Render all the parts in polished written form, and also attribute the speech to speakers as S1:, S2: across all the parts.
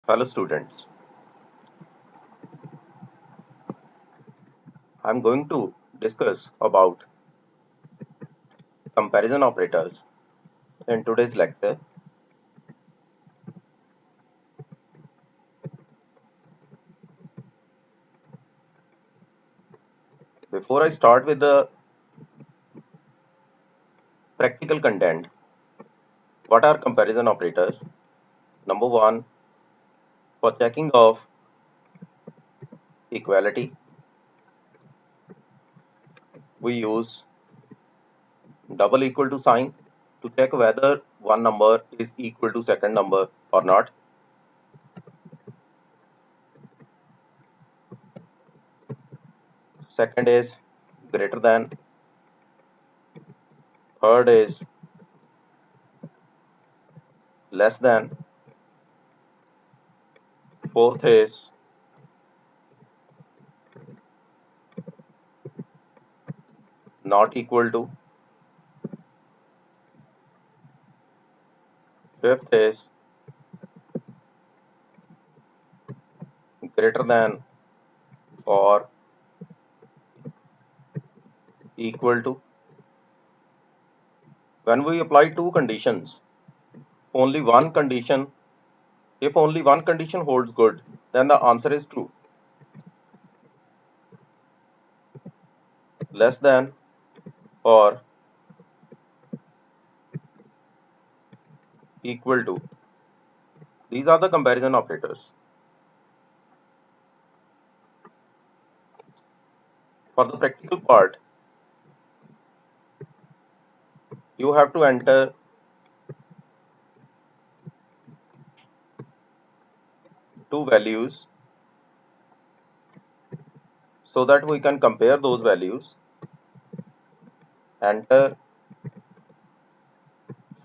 S1: Hello students, I am going to discuss about comparison operators in today's lecture. Before I start with the practical content, what are comparison operators? Number one, for checking of equality, we use double equal to sign to check whether one number is equal to second number or not. Second is greater than, third is less than, fourth is not equal to, fifth is greater than or equal to. When we apply two conditions, only one condition, if only one condition holds good, then the answer is true. Less than or equal to. These are the comparison operators. For the practical part, you have to enter two values so that we can compare those values. Enter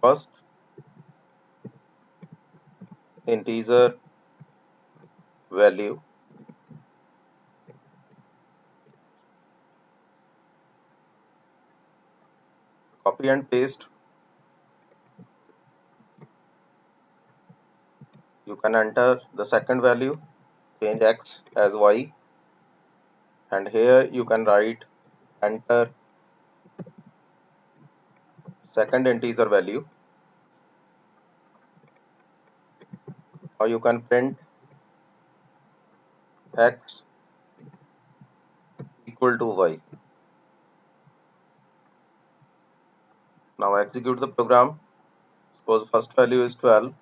S1: first integer value, copy and paste. You can enter the second value, change x as y, and here you can write enter second integer value, or you can print x equal to y. Now execute the program. Suppose first value is 12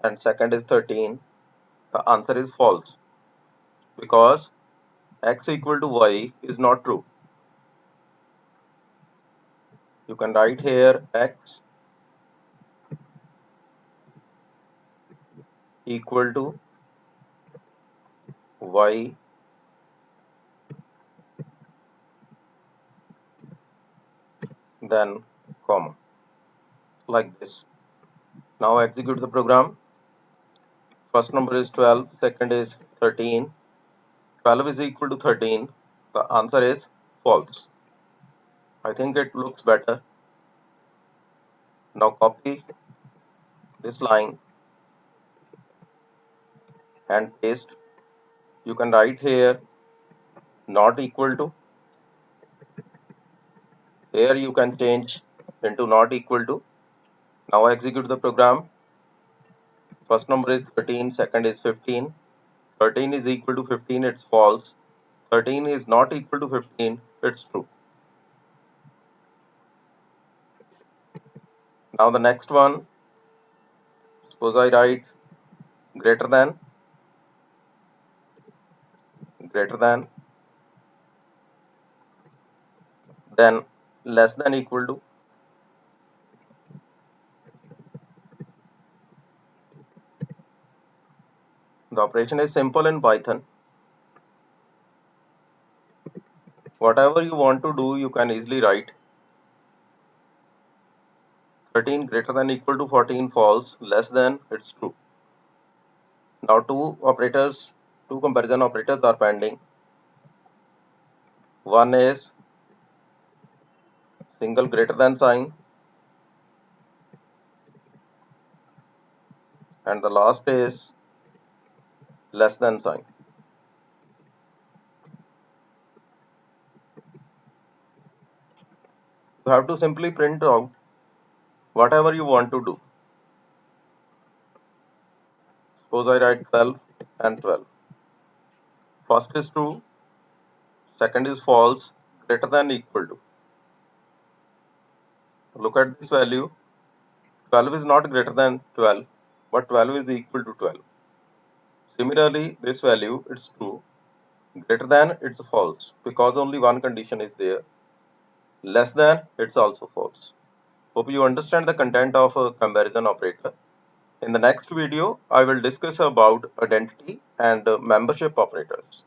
S1: and second is 13. The answer is false because x equal to y is not true. You can write here x equal to y then comma, like this. Now execute the program. First number is 12, second is 13. 12 is equal to 13. The answer is false. I think it looks better. Now copy this line and paste. You can write here not equal to. Here you can change into not equal to. Now execute the program. First number is 13, second is 15. 13 is equal to 15, it's false. 13 is not equal to 15, it's true. Now the next one, suppose I write greater than, then less than equal to. The operation is simple in Python. Whatever you want to do, you can easily write. 13 greater than equal to 14 false, less than it's true. Now two comparison operators are pending. One is single greater than sign, and the last is less than sign. You have to simply print out whatever you want to do. Suppose I write 12 and 12. First is true, second is false, greater than equal to. Look at this value. 12 is not greater than 12, but 12 is equal to 12. Similarly, this value, it's true, greater than, it's false, because only one condition is there. Less than, it's also false. Hope you understand the content of a comparison operator. In the next video, I will discuss about identity and membership operators.